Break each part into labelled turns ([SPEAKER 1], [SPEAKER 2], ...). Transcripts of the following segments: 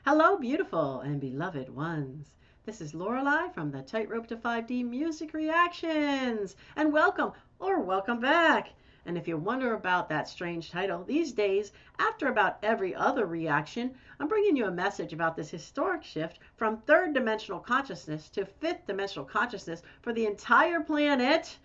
[SPEAKER 1] Hello, beautiful and beloved ones. This is Lorelei from the Tightrope to 5D Music Reactions, and welcome back. And if you wonder about that strange title, these days, after about every other reaction, I'm bringing you a message about this historic shift from third dimensional consciousness to fifth dimensional consciousness for the entire planet.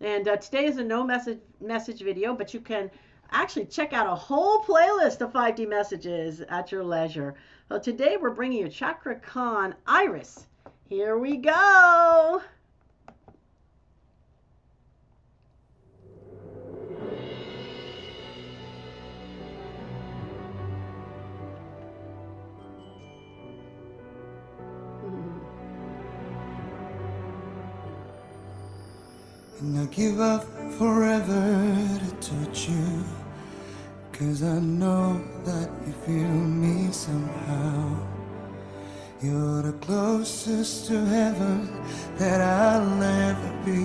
[SPEAKER 1] And today is a no message video, but you can actually check out a whole playlist of 5D messages at your leisure. So today we're bringing you CAKRA Con Iris. Here we go.
[SPEAKER 2] And I give up forever to touch you, 'cause I know that you feel me somehow. You're the closest to heaven that I'll ever be,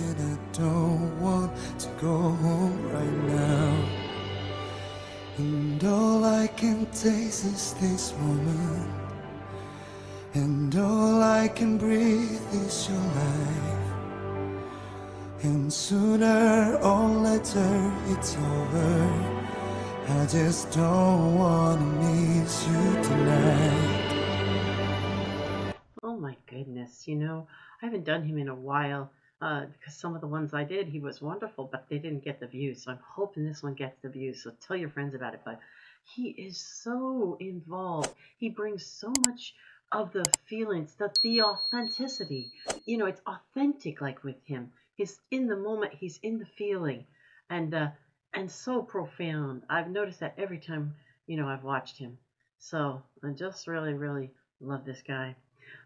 [SPEAKER 2] and I don't want to go home right now. And all I can taste is this moment, and all I can breathe is your life. And sooner or later it's over. I just don't wanna miss you tonight.
[SPEAKER 1] Oh my goodness, I haven't done him in a while because some of the ones I did, he was wonderful, but they didn't get the views. So I'm hoping this one gets the views. So tell your friends about it. But he is so involved. He brings so much of the feelings, the authenticity. It's authentic, like with him. He's in the moment. He's in the feeling, and so profound. I've noticed that every time I've watched him. So I just really, really love this guy.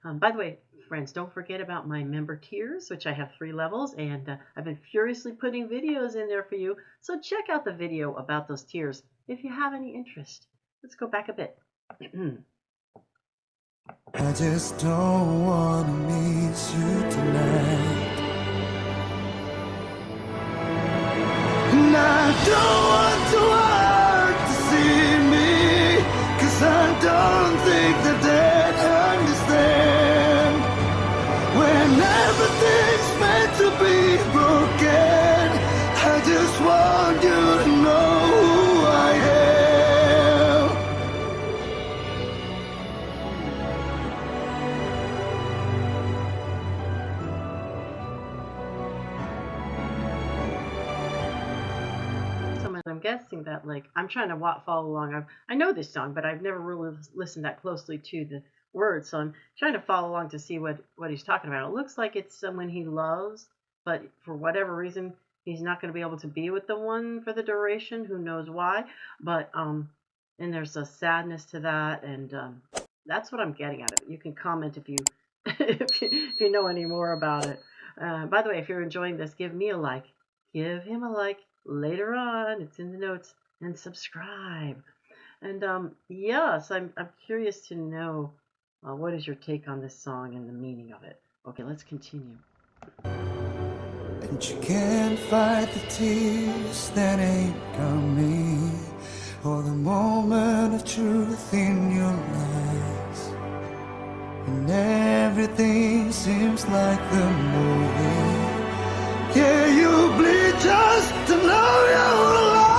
[SPEAKER 1] By the way, friends, don't forget about my member tiers, which I have 3 levels, and I've been furiously putting videos in there for you. So check out the video about those tiers if you have any interest. Let's go back a bit.
[SPEAKER 2] I just don't wanna miss you tonight. And I don't want to hurt to see me, 'cause I don't think that they'd understand. When everything's meant to be broken, I just want you to know who I am.
[SPEAKER 1] I'm guessing that, I'm trying to follow along. I know this song, but I've never really listened that closely to the words, so I'm trying to follow along to see what he's talking about. It looks like it's someone he loves, but for whatever reason, he's not going to be able to be with the one for the duration. Who knows why? But and there's a sadness to that, and that's what I'm getting out of it. You can comment if you if you know any more about it. By the way, if you're enjoying this, give me a like. Give him a like. Later on, it's in the notes, and subscribe. And yes, I'm curious to know what is your take on this song and the meaning of it. Okay, let's continue.
[SPEAKER 2] And you can't fight the tears that ain't coming, or the moment of truth in your lies, and everything seems like the movie. Yeah, you bleed just to know you're alive.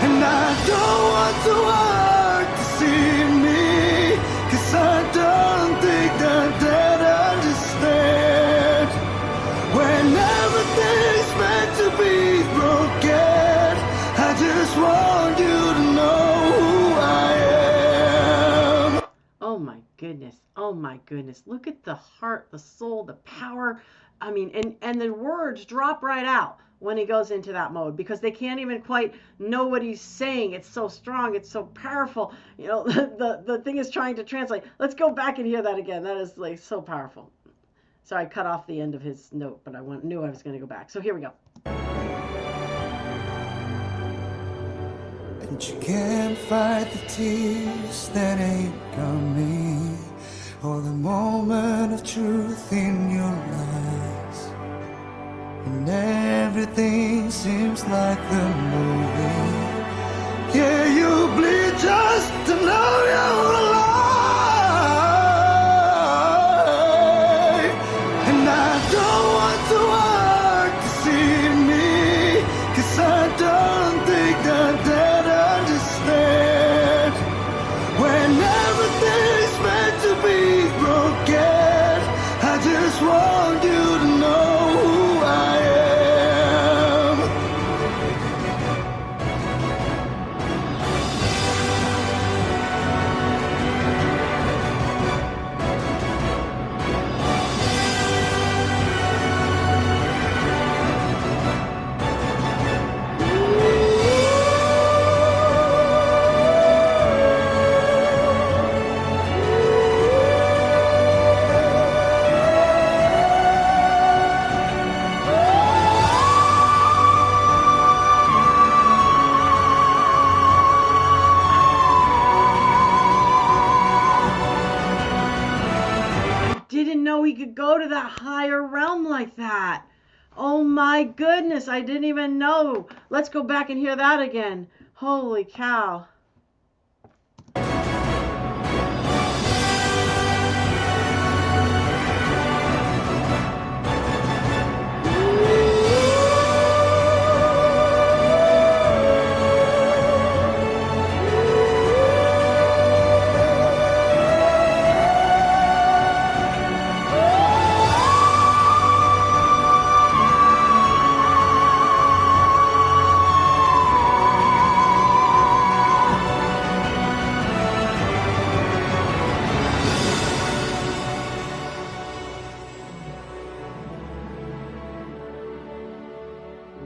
[SPEAKER 2] And I don't want to hurt to see me, 'cause I don't think that they'd understand. When everything's meant to be broken, I just want you to know who I am.
[SPEAKER 1] Oh my goodness. Oh my goodness. Look at the heart, the soul, the power. I mean, and the words drop right out when he goes into that mode, because they can't even quite know what he's saying. It's so strong. It's so powerful. The thing is trying to translate. Let's go back and hear that again. That is so powerful. Sorry, I cut off the end of his note, but I knew I was going to go back. So here we go.
[SPEAKER 2] And you can't fight the tears that ain't coming, or the moment of truth in your life. everything seems like the movie. Yeah, you bleed just to know you're alive. And I don't want the world to see me, 'cause I don't think that they'd understand. When everything's meant to be broken, I just want you to know who I am.
[SPEAKER 1] Didn't know he could go to that higher realm like that. Oh my goodness, I didn't even know. Let's go back and hear that again. Holy cow.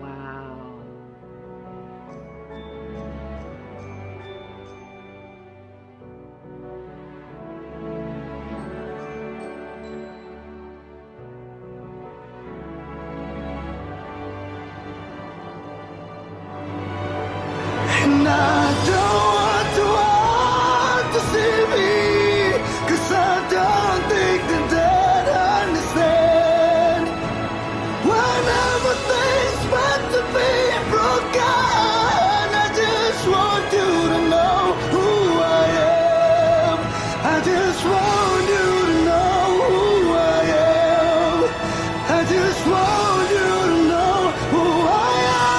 [SPEAKER 1] Wow.
[SPEAKER 2] And I don't want the world to see me, 'cause I don't think that they'd understand. When everything's meant to be broken, I just want you to know who I am. I just want you to know who I am. I just want you to know who I am.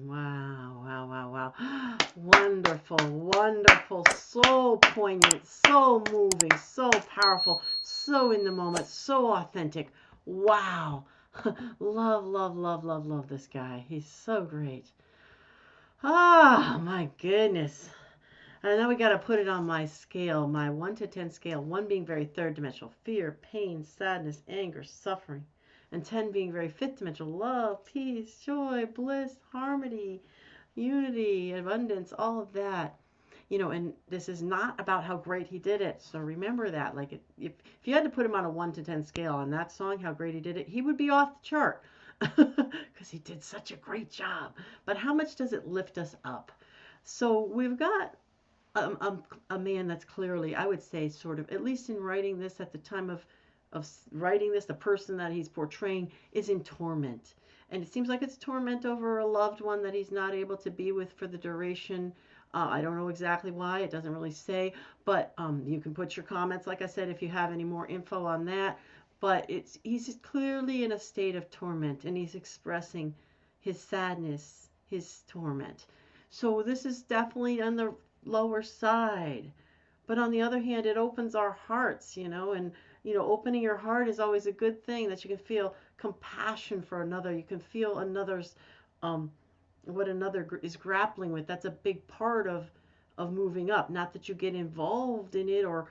[SPEAKER 1] Wow, wow, wow, wow. Wonderful, wonderful, so poignant, so moving, so powerful, so in the moment, so authentic. Wow. Love, love, love, love, love this guy. He's so great. Ah, my goodness. And now we got to put it on my scale, my 1 to 10 scale. 1 being very third dimensional, fear, pain, sadness, anger, suffering. And 10 being very fifth dimensional, love, peace, joy, bliss, harmony, unity, abundance, all of that. And this is not about how great he did it. So remember that. Like, if you had to put him on a 1 to 10 scale on that song, how great he did it, he would be off the chart because he did such a great job. But how much does it lift us up? So we've got a man that's clearly, I would say, sort of, at least in writing this, at the time of writing this, the person that he's portraying is in torment. And it seems like it's torment over a loved one that he's not able to be with for the duration. I don't know exactly why. It doesn't really say. But you can put your comments, like I said, if you have any more info on that. But he's clearly in a state of torment, and he's expressing his sadness, his torment. So this is definitely on the lower side. But on the other hand, it opens our hearts, and opening your heart is always a good thing, that you can feel compassion for another. You can feel another's what another is grappling with. That's a big part of moving up. Not that you get involved in it or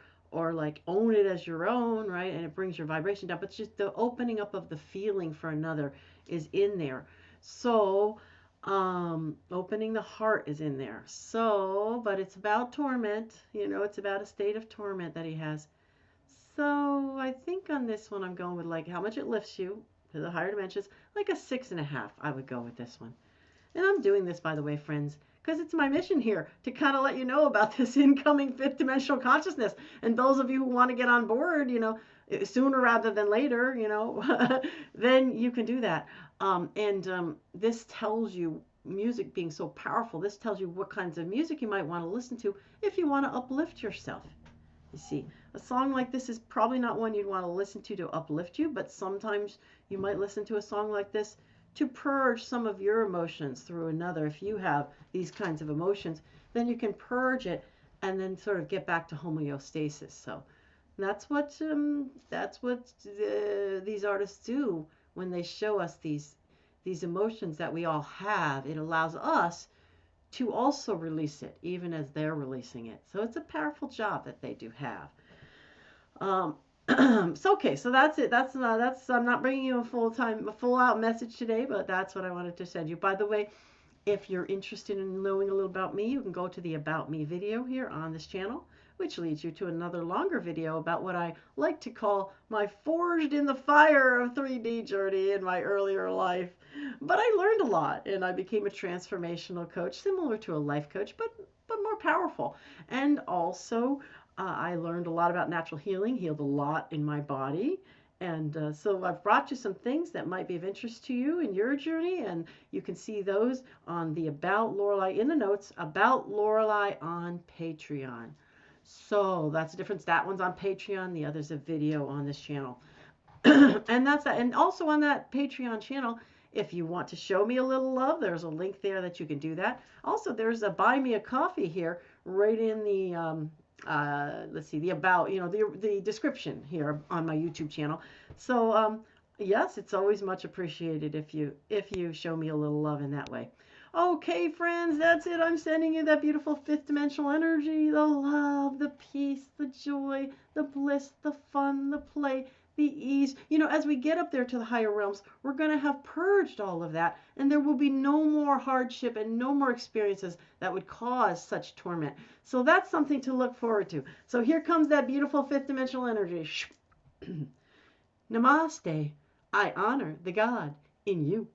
[SPEAKER 1] like own it as your own, right? And it brings your vibration down, but just the opening up of the feeling for another is in there. So opening the heart is in there. So, but it's about torment, it's about a state of torment that he has. So I think on this one I'm going with, like, how much it lifts you to the higher dimensions, like a 6.5. I would go with this one. And I'm doing this, by the way, friends, because it's my mission here to kind of let you know about this incoming fifth dimensional consciousness. And those of you who want to get on board, sooner rather than later, then you can do that. This tells you, music being so powerful, this tells you what kinds of music you might want to listen to if you want to uplift yourself. You see, a song like this is probably not one you'd want to listen to uplift you, but sometimes you might listen to a song like this to purge some of your emotions through another. If you have these kinds of emotions, then you can purge it and then sort of get back to homeostasis. So that's what these artists do when they show us these emotions that we all have. It allows us to also release it, even as they're releasing it. So it's a powerful job that they do have. So that's it. That's I'm not bringing you a full out message today, but that's what I wanted to send you. By the way, if you're interested in knowing a little about me, you can go to the About Me video here on this channel, which leads you to another longer video about what I like to call my forged in the fire of 3D journey in my earlier life. But I learned a lot, and I became a transformational coach, similar to a life coach, but more powerful. And also, I learned a lot about natural healing, healed a lot in my body. And so I've brought you some things that might be of interest to you in your journey, and you can see those on the About Lorelei in the notes, About Lorelei on Patreon. So that's the difference. That one's on Patreon, the other's a video on this channel. And that's that. And also on that Patreon channel, if you want to show me a little love, there's a link there that you can do that. Also, there's a buy me a coffee here right in the let's see, the about, the description here on my YouTube channel. So yes, it's always much appreciated if you show me a little love in that way. Okay, friends, that's it. I'm sending you that beautiful fifth dimensional energy, the love, the peace, the joy, the bliss, the fun, the play, the ease. As we get up there to the higher realms, we're going to have purged all of that, and there will be no more hardship and no more experiences that would cause such torment. So that's something to look forward to. So here comes that beautiful fifth dimensional energy. Namaste. I honor the God in you.